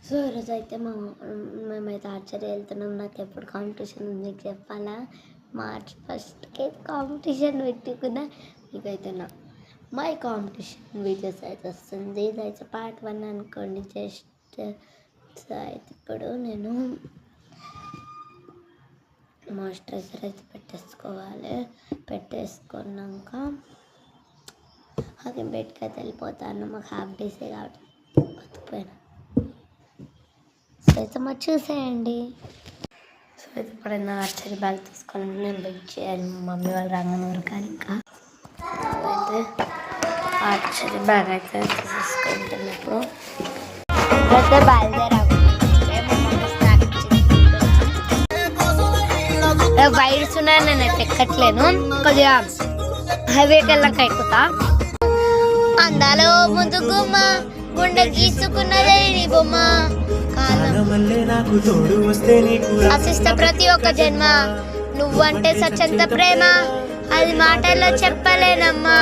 So ఈరోజు అయితే మేమైతే ఆర్చరీ వెళ్తున్నాం. నాకు ఎప్పుడు కాంపిటీషన్ ఉంది మీకు చెప్పాలా? మార్చ్ 1కి కాంపిటీషన్ పెట్టుకున్నా. మీకైతే మై కాంపిటీషన్ వీడియోస్ అయితే వస్తుంది. ఇదైతే పార్ట్ 1 అనుకోండి. జస్ట్ అయితే ఇప్పుడు నేను మాయిశ్చరైజర్ అయితే పెట్టేసుకున్నాక అది బెడ్కి అయితే వెళ్ళిపోతాను. మాకు హాఫ్ డేసే కాబట్టి బతికిపోయినా. సో అయితే మరి చూసేయండి. సో అయితే ఇప్పుడైనా ఆర్చరీ బ్యాగ్ తీసుకోవాలంటే నేను వెయిట్ చేయాలి. మా మమ్మీ వాళ్ళు రాగానే కానీ ఇంకా అయితే ఆర్చరీ బ్యాగ్ అయితే తీసుకుంటున్నప్పుడు అయితే బయలుదేరాము. వైర్స్ ఉన్నాయి, నేనైతే ఎక్కట్లేను. కొద్దిగా హైవేకి వెళ్ళాక ఎక్కుతా. అందాలో ముందు గుమ్మ గుండె గీసుకున్నదే నీ బొమ్మ ఆశిస్త ప్రతి ఒక్క జన్మ నువ్వంటే సచ్చంత ప్రేమ అది మాటల్లో చెప్పలేనమ్మా.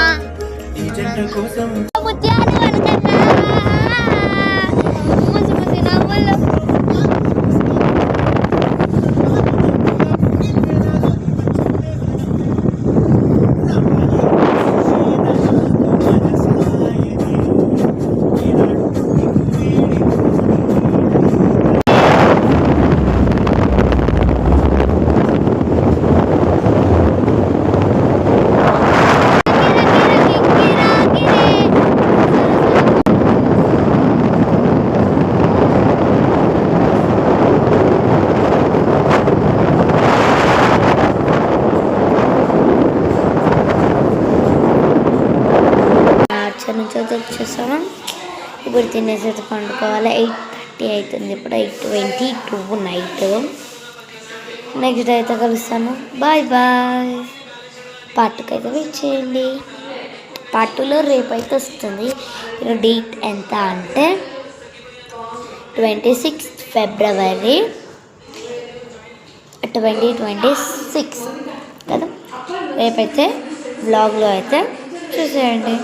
ముత్యాలు అనుకన్నా ముసి ముసి నవ్వులు నుంచి అయితే వచ్చేసాము. ఇప్పుడు తినేసి అయితే పండుకోవాలి. 8:30 అవుతుంది. ఇప్పుడు 8:22 నైట్. నెక్స్ట్ అయితే కలుస్తాను. Bye bye. పార్ట్ 2 అయితే వెయిట్ చేయండి. పార్ట్ 2లో రేపు అయితే వస్తుంది. ఈరోజు డేట్ ఎంత అంటే 26 ఫిబ్రవరి 2026 కదా. రేపైతే వ్లాగ్లో అయితే చూసేయండి.